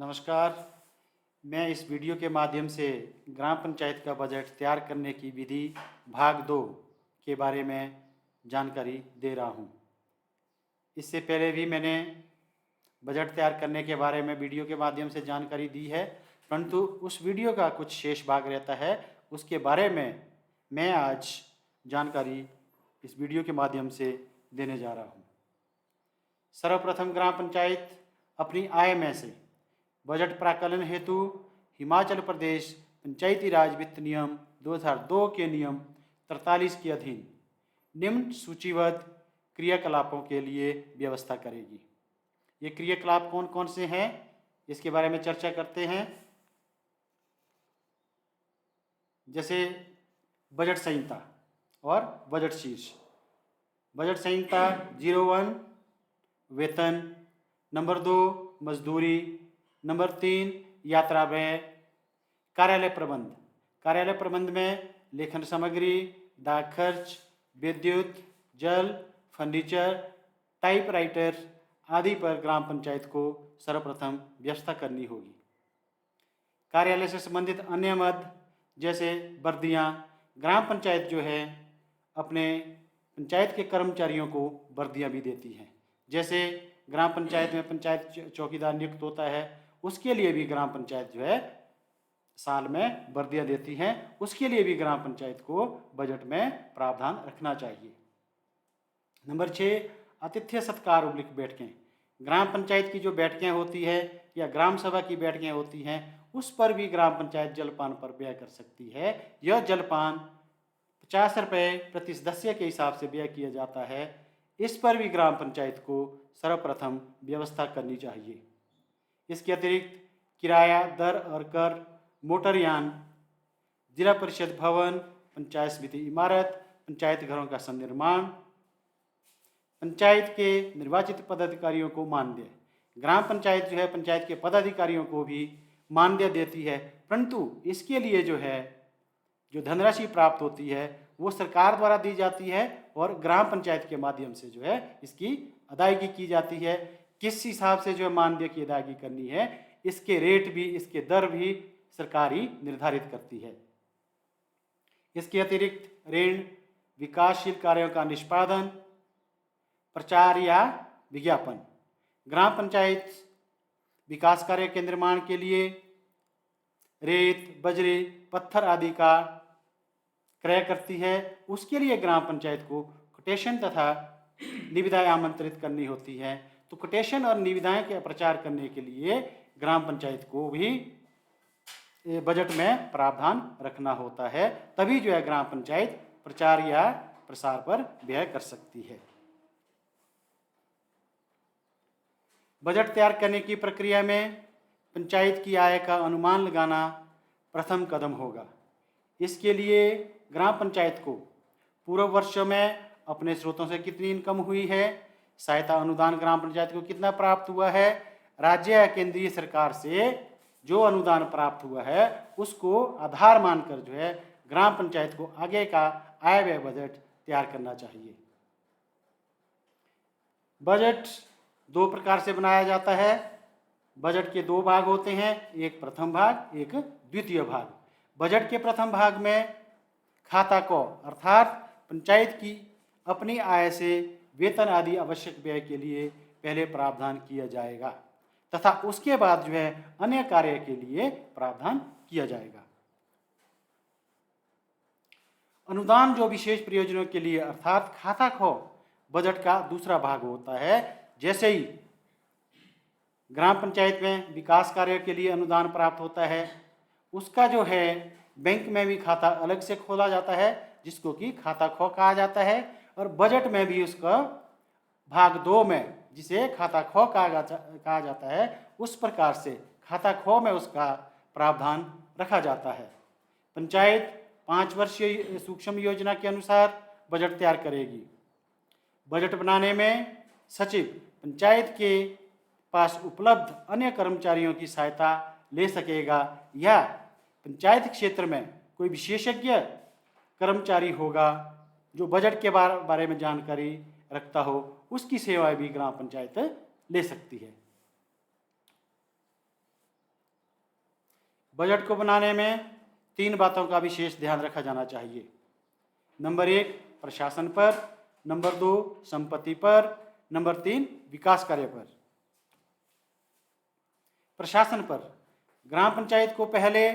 नमस्कार। मैं इस वीडियो के माध्यम से ग्राम पंचायत का बजट तैयार करने की विधि भाग 2 के बारे में जानकारी दे रहा हूं। इससे पहले भी मैंने बजट तैयार करने के बारे में वीडियो के माध्यम से जानकारी दी है, परंतु उस वीडियो का कुछ शेष भाग रहता है, उसके बारे में मैं आज जानकारी इस वीडियो के माध्यम से देने जा रहा हूं। सर्वप्रथम ग्राम पंचायत अपनी आय में से बजट प्राकलन हेतु हिमाचल प्रदेश पंचायती राज वित्त नियम 2002 के नियम 43 के अधीन निम्न सूचीबद्ध क्रियाकलापों के लिए व्यवस्था करेगी। ये क्रियाकलाप कौन कौन से हैं, इसके बारे में चर्चा करते हैं। जैसे बजट संहिता और बजट शीर्ष। बजट संहिता 01 वेतन, नंबर 2 मजदूरी, नंबर 3 यात्रा व्यय। कार्यालय प्रबंध। कार्यालय प्रबंध में लेखन सामग्री, डाक खर्च, विद्युत, जल, फर्नीचर, टाइपराइटर आदि पर ग्राम पंचायत को सर्वप्रथम व्यवस्था करनी होगी। कार्यालय से संबंधित अन्य मद जैसे वर्दियाँ। ग्राम पंचायत जो है अपने पंचायत के कर्मचारियों को वर्दियाँ भी देती है। जैसे ग्राम पंचायत में पंचायत चौकीदार नियुक्त होता है, उसके लिए भी ग्राम पंचायत जो है साल में वर्दियाँ देती हैं। उसके लिए भी ग्राम पंचायत को बजट में प्रावधान रखना चाहिए। नंबर 6 आतिथ्य सत्कार उल्लिख बैठकें। ग्राम पंचायत की जो बैठकें होती है या ग्राम सभा की बैठकें होती हैं, उस पर भी ग्राम पंचायत जलपान पर व्यय कर सकती है। यह जलपान 50 रुपये प्रति सदस्य के हिसाब से व्यय किया जाता है। इस पर भी ग्राम पंचायत को सर्वप्रथम व्यवस्था करनी चाहिए। इसके अतिरिक्त किराया दर और कर, मोटरयान, जिला परिषद भवन, पंचायत समिति इमारत, पंचायत घरों का संनिर्माण, पंचायत के निर्वाचित पदाधिकारियों को मानदेय। ग्राम पंचायत जो है पंचायत के पदाधिकारियों को भी मानदेय देती है, परंतु इसके लिए जो धनराशि प्राप्त होती है वो सरकार द्वारा दी जाती है और ग्राम पंचायत के माध्यम से जो है इसकी अदायगी की जाती है। किस हिसाब से जो है मानदेय की अदायगी करनी है, इसके रेट भी, इसके दर भी सरकार ही निर्धारित करती है। इसके अतिरिक्त ऋण, विकासशील कार्यों का निष्पादन, प्रचार या विज्ञापन। ग्राम पंचायत विकास कार्य के निर्माण के लिए रेत, बजरी, पत्थर आदि का क्रय करती है। उसके लिए ग्राम पंचायत को कोटेशन तथा निविदाएं आमंत्रित करनी होती है। तो कोटेशन और निविदाएं के प्रचार करने के लिए ग्राम पंचायत को भी बजट में प्रावधान रखना होता है, तभी जो है ग्राम पंचायत प्रचार या प्रसार पर व्यय कर सकती है। बजट तैयार करने की प्रक्रिया में पंचायत की आय का अनुमान लगाना प्रथम कदम होगा। इसके लिए ग्राम पंचायत को पूर्व वर्षों में अपने स्रोतों से कितनी इनकम हुई है, सहायता अनुदान ग्राम पंचायत को कितना प्राप्त हुआ है, राज्य या केंद्रीय सरकार से जो अनुदान प्राप्त हुआ है उसको आधार मानकर जो है ग्राम पंचायत को आगे का आय व्यय बजट तैयार करना चाहिए। बजट 2 प्रकार से बनाया जाता है। बजट के 2 भाग होते हैं, एक प्रथम भाग, एक द्वितीय भाग। बजट के प्रथम भाग में खाता को अर्थात पंचायत की अपनी आय से वेतन आदि आवश्यक व्यय के लिए पहले प्रावधान किया जाएगा तथा उसके बाद जो है अन्य कार्य के लिए प्रावधान किया जाएगा। अनुदान जो विशेष प्रयोजनों के लिए अर्थात खाता खो बजट का दूसरा भाग होता है। जैसे ही ग्राम पंचायत में विकास कार्य के लिए अनुदान प्राप्त होता है, उसका जो है बैंक में भी खाता अलग से खोला जाता है जिसको कि खाता खो कहा जाता है, और बजट में भी उसका भाग 2 में जिसे खाता खो कहा जाता है, उस प्रकार से खाता खो में उसका प्रावधान रखा जाता है। पंचायत 5 वर्षीय सूक्ष्म योजना के अनुसार बजट तैयार करेगी। बजट बनाने में सचिव पंचायत के पास उपलब्ध अन्य कर्मचारियों की सहायता ले सकेगा या पंचायत क्षेत्र में कोई विशेषज्ञ कर्मचारी होगा जो बजट के बारे में जानकारी रखता हो, उसकी सेवाएं भी ग्राम पंचायत ले सकती है। बजट को बनाने में 3 बातों का विशेष ध्यान रखा जाना चाहिए। नंबर 1 प्रशासन पर, नंबर 2 संपत्ति पर, नंबर 3 विकास कार्य पर। प्रशासन पर ग्राम पंचायत को पहले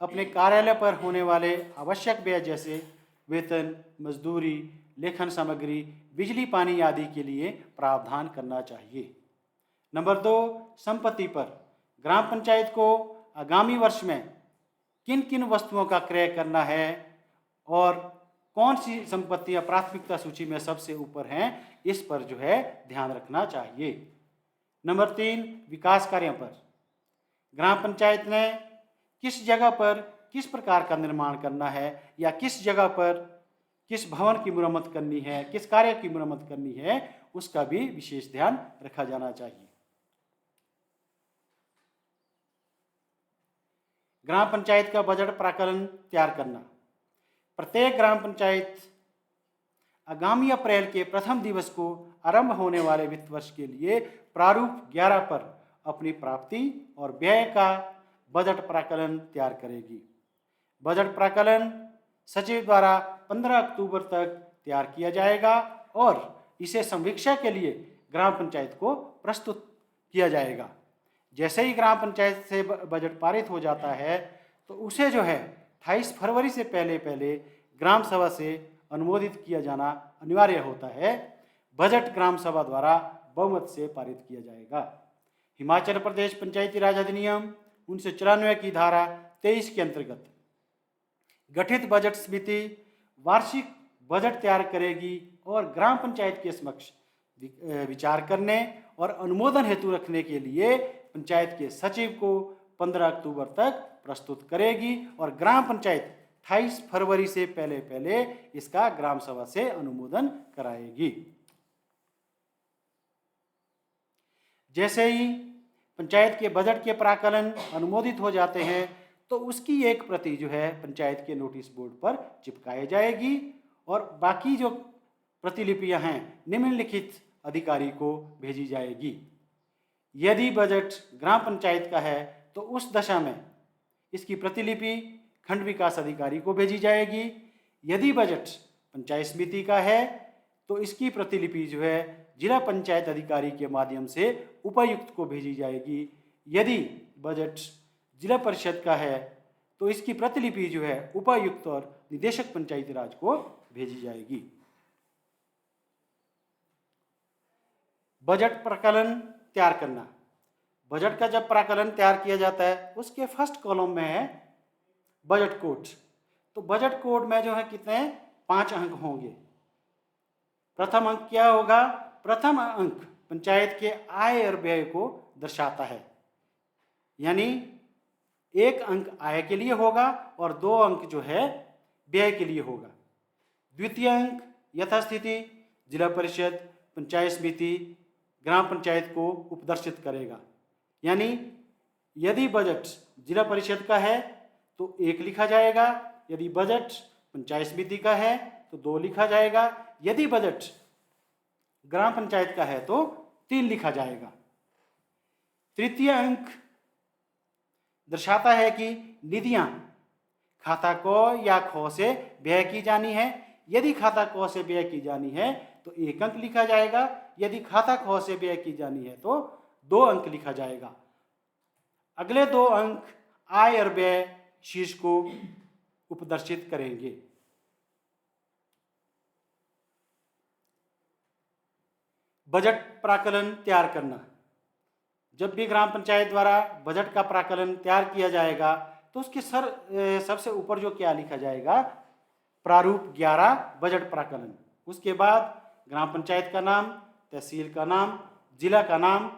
अपने कार्यालय पर होने वाले आवश्यक व्यय जैसे वेतन, मजदूरी, लेखन सामग्री, बिजली पानी आदि के लिए प्रावधान करना चाहिए। नंबर 2 संपत्ति पर ग्राम पंचायत को आगामी वर्ष में किन किन वस्तुओं का क्रय करना है और कौन सी संपत्तियां प्राथमिकता सूची में सबसे ऊपर हैं, इस पर जो है ध्यान रखना चाहिए। नंबर 3 विकास कार्यों पर ग्राम पंचायत ने किस जगह पर किस प्रकार का निर्माण करना है या किस जगह पर किस भवन की मुरम्मत करनी है, किस कार्य की मुरम्मत करनी है, उसका भी विशेष ध्यान रखा जाना चाहिए। ग्राम पंचायत का बजट प्राकलन तैयार करना। प्रत्येक ग्राम पंचायत आगामी अप्रैल के प्रथम दिवस को आरंभ होने वाले वित्त वर्ष के लिए प्रारूप 11 पर अपनी प्राप्ति और व्यय का बजट प्राकलन तैयार करेगी। बजट प्राकलन सचिव द्वारा 15 अक्टूबर तक तैयार किया जाएगा और इसे समीक्षा के लिए ग्राम पंचायत को प्रस्तुत किया जाएगा। जैसे ही ग्राम पंचायत से बजट पारित हो जाता है तो उसे जो है 28 फरवरी से पहले पहले ग्राम सभा से अनुमोदित किया जाना अनिवार्य होता है। बजट ग्राम सभा द्वारा बहुमत से पारित किया जाएगा। हिमाचल प्रदेश पंचायती राज अधिनियम 1994 की धारा 23 के अंतर्गत गठित बजट समिति वार्षिक बजट तैयार करेगी और ग्राम पंचायत के समक्ष विचार करने और अनुमोदन हेतु रखने के लिए पंचायत के सचिव को 15 अक्टूबर तक प्रस्तुत करेगी और ग्राम पंचायत 28 फरवरी से पहले पहले इसका ग्राम सभा से अनुमोदन कराएगी। जैसे ही पंचायत के बजट के प्राकलन अनुमोदित हो जाते हैं तो उसकी एक प्रति जो है पंचायत के नोटिस बोर्ड पर चिपकाई जाएगी और बाकी जो प्रतिलिपियां हैं निम्नलिखित अधिकारी को भेजी जाएगी। यदि बजट ग्राम पंचायत का है तो उस दशा में इसकी प्रतिलिपि खंड विकास अधिकारी को भेजी जाएगी। यदि बजट पंचायत समिति का है तो इसकी प्रतिलिपि जो है जिला पंचायत अधिकारी के माध्यम से उपायुक्त को भेजी जाएगी। यदि बजट जिला परिषद का है तो इसकी प्रतिलिपि जो है उपायुक्त और निदेशक पंचायती राज को भेजी जाएगी। बजट प्राकलन तैयार करना। बजट का जब प्राकलन तैयार किया जाता है उसके फर्स्ट कॉलम में है बजट कोड। तो बजट कोड में जो है कितने 5 अंक होंगे। प्रथम अंक क्या होगा? प्रथम अंक पंचायत के आय और व्यय को दर्शाता है, यानी 1 अंक आय के लिए होगा और 2 अंक जो है व्यय के लिए होगा। द्वितीय अंक यथास्थिति जिला परिषद पंचायत समिति ग्राम पंचायत को उपदर्शित करेगा, यानी यदि बजट जिला परिषद का है तो 1 लिखा जाएगा, यदि बजट पंचायत समिति का है तो 2 लिखा जाएगा, यदि बजट ग्राम पंचायत का है तो 3 लिखा जाएगा। तृतीय अंक दर्शाता है कि निधियां खाता क या ख से व्यय की जानी है। यदि खाता क से व्यय की जानी है तो 1 अंक लिखा जाएगा, यदि खाता ख से व्यय की जानी है तो 2 अंक लिखा जाएगा। अगले 2 अंक आय और व्यय शीर्ष को उपदर्शित करेंगे। बजट प्राकलन तैयार करना। जब भी ग्राम पंचायत द्वारा बजट का प्राकलन तैयार किया जाएगा तो उसके सबसे ऊपर जो क्या लिखा जाएगा? प्रारूप 11 बजट प्राकलन। उसके बाद ग्राम पंचायत का नाम, तहसील का नाम, जिला का नाम,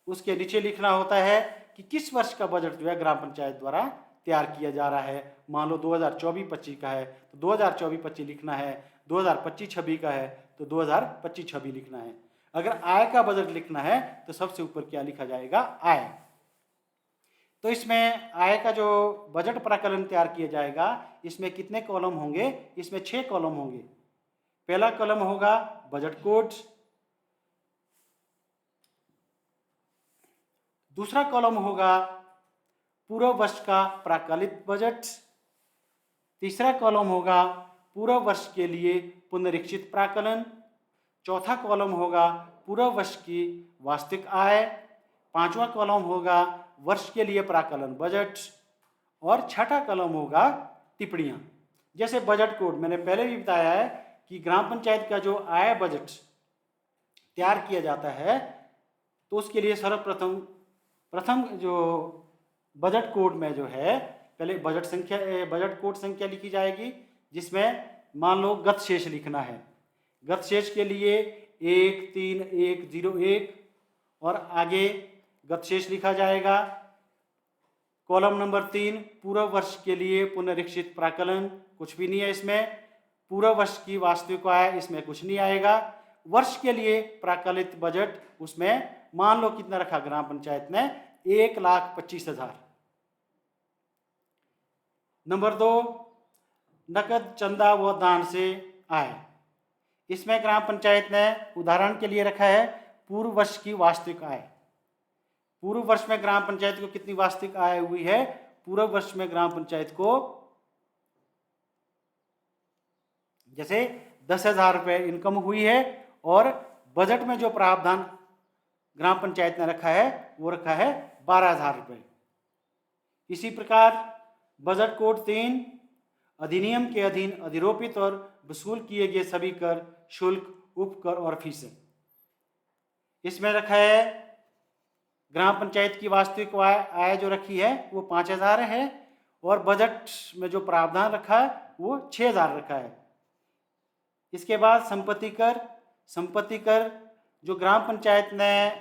उसके नीचे लिखना होता है कि किस वर्ष का बजट जो है ग्राम पंचायत द्वारा तैयार किया जा रहा है। मान लो 2024-25 का है तो 2024-25 लिखना है, 2025-26 का है तो 2025-26 लिखना है। अगर आय का बजट लिखना है तो सबसे ऊपर क्या लिखा जाएगा? आय। तो इसमें आय का जो बजट प्राकलन तैयार किया जाएगा इसमें कितने कॉलम होंगे? इसमें 6 कॉलम होंगे। पहला कॉलम होगा बजट कोड, दूसरा कॉलम होगा पूर्व वर्ष का प्राकलित बजट। तीसरा कॉलम होगा पूर्व वर्ष के लिए पुनरीक्षित प्राकलन। चौथा कॉलम होगा पूर्व वर्ष की वास्तविक आय। पांचवा कॉलम होगा वर्ष के लिए प्राकलन बजट। और छठा कॉलम होगा टिप्पणियाँ। जैसे बजट कोड मैंने पहले भी बताया है कि ग्राम पंचायत का जो आय बजट तैयार किया जाता है तो उसके लिए प्रथम जो बजट कोड में जो है पहले बजट कोड संख्या लिखी जाएगी, जिसमें मान लो गत शेष लिखना है। गत शेष के लिए 13101 और आगे गत शेष लिखा जाएगा। कॉलम नंबर 3 पूर्व वर्ष के लिए पुनरीक्षित प्राकलन, कुछ भी नहीं है इसमें। पूर्व वर्ष की वास्तविक आय, इसमें कुछ नहीं आएगा। वर्ष के लिए प्राकलित बजट, उसमें मान लो कितना रखा ग्राम पंचायत ने, 1,25,000। नंबर 2 नकद चंदा व दान से आय। इसमें ग्राम पंचायत ने उदाहरण के लिए रखा है पूर्व वर्ष की वास्तविक आय। पूर्व वर्ष में ग्राम पंचायत को कितनी वास्तविक आय हुई है? पूर्व वर्ष में ग्राम पंचायत को जैसे 10,000 रुपये इनकम हुई है और बजट में जो प्रावधान ग्राम पंचायत ने रखा है वो रखा है 12,000 रुपये। इसी प्रकार बजट कोड 3 अधिनियम के अधीन अधिरोपित और वसूल किए गए सभी कर, शुल्क, उपकर और फीसें। इसमें रखा है ग्राम पंचायत की वास्तविक आय जो रखी है वो 5,000 है और बजट में जो प्रावधान रखा है वो 6,000 रखा है। इसके बाद संपत्ति कर जो ग्राम पंचायत ने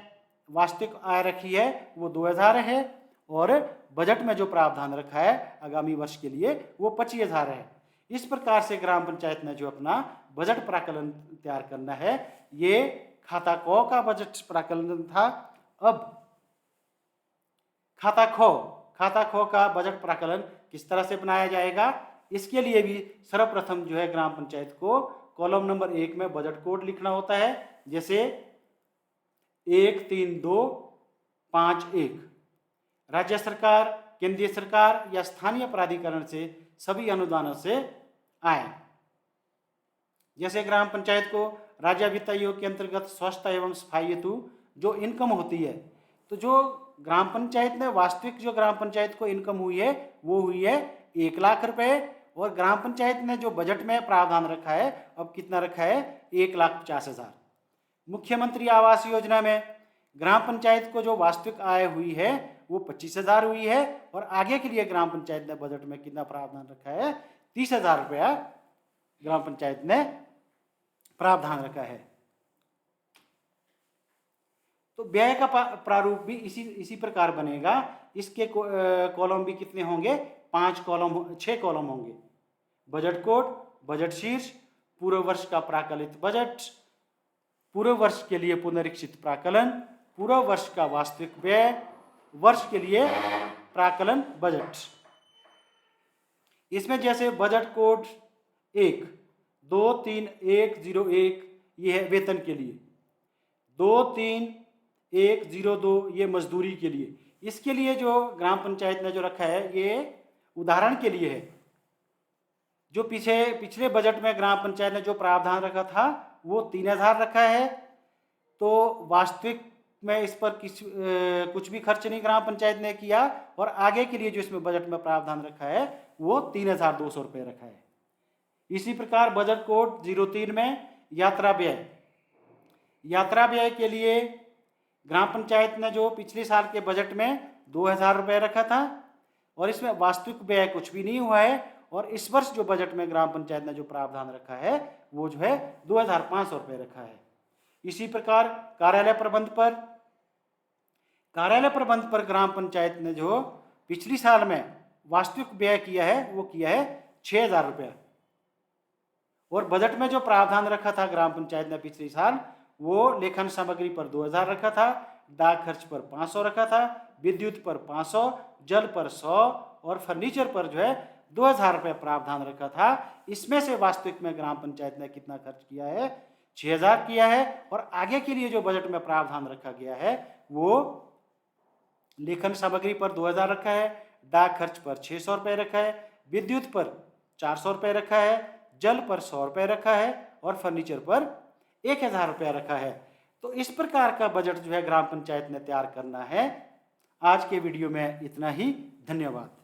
वास्तविक आय रखी है वो 2,000 है और बजट में जो प्रावधान रखा है आगामी वर्ष के लिए वो 25,000 है। इस प्रकार से ग्राम पंचायत ने जो अपना बजट प्राकलन तैयार करना है, ये खाता क का बजट प्राकलन था। अब खाता ख का बजट प्राकलन किस तरह से बनाया जाएगा, इसके लिए भी सर्वप्रथम जो है ग्राम पंचायत को कॉलम नंबर 1 में बजट कोड लिखना होता है। जैसे 13251 राज्य सरकार, केंद्रीय सरकार या स्थानीय प्राधिकरण से सभी अनुदानों से आय। जैसे ग्राम पंचायत को राज्य वित्त आयोग के अंतर्गत स्वच्छता एवं सफाई हेतु जो इनकम होती है, तो जो ग्राम पंचायत ने वास्तविक जो ग्राम पंचायत को इनकम हुई है वो हुई है 1 लाख रुपए और ग्राम पंचायत ने जो बजट में प्रावधान रखा है अब कितना रखा है 1,50,000। मुख्यमंत्री आवास योजना में ग्राम पंचायत को जो वास्तविक आय हुई है वो 25,000 हुई है और आगे के लिए ग्राम पंचायत ने बजट में कितना प्रावधान रखा है 30,000 रुपया ग्राम पंचायत ने प्रावधान रखा है। तो व्यय का प्रारूप भी इसी प्रकार बनेगा। इसके कॉलम भी कितने होंगे? 6 कॉलम होंगे। बजट कोड, बजट शीर्ष, पूर्व वर्ष का प्राकलित बजट, पूर्व वर्ष के लिए पुनरीक्षित प्राकलन, पूर्व वर्ष का वास्तविक व्यय, वर्ष के लिए प्राकलन बजट। इसमें जैसे बजट कोड 1 23101 ये है वेतन के लिए, 23102 ये मजदूरी के लिए। इसके लिए जो ग्राम पंचायत ने जो रखा है ये उदाहरण के लिए है। जो पिछले बजट में ग्राम पंचायत ने जो प्रावधान रखा था वो 3,000 रखा है, तो वास्तविक में इस पर कुछ भी खर्च नहीं ग्राम पंचायत ने किया और आगे के लिए जो इसमें बजट में प्रावधान रखा है वो 3,200 रुपये रखा है। इसी प्रकार बजट कोड 03 में यात्रा व्यय के लिए ग्राम पंचायत ने जो पिछले साल के बजट में 2,000 रुपये रखा था और इसमें वास्तविक व्यय कुछ भी नहीं हुआ है और इस वर्ष जो बजट में ग्राम पंचायत ने जो प्रावधान रखा है वो जो है 2,500 रुपये रखा है। इसी प्रकार कार्यालय प्रबंध पर ग्राम पंचायत ने जो पिछली साल में वास्तविक व्यय किया है वो किया है 6,000 रुपया और बजट में जो प्रावधान रखा था ग्राम पंचायत ने पिछले साल वो लेखन सामग्री पर 2,000 रखा था, डाक खर्च पर 500 रखा था, विद्युत पर 500, जल पर 100 और फर्नीचर पर जो है 2,000 रुपये प्रावधान रखा था। इसमें से वास्तविक में ग्राम पंचायत ने कितना खर्च किया है? 6,000 किया है और आगे के लिए जो बजट में प्रावधान रखा गया है वो लेखन सामग्री पर 2,000 रखा है, डाक खर्च पर 600 रुपये रखा है, विद्युत पर 400 रुपये रखा है, जल पर 100 रुपये रखा है और फर्नीचर पर 1000 रुपया रखा है। तो इस प्रकार का बजट जो है ग्राम पंचायत ने तैयार करना है। आज के वीडियो में इतना ही। धन्यवाद।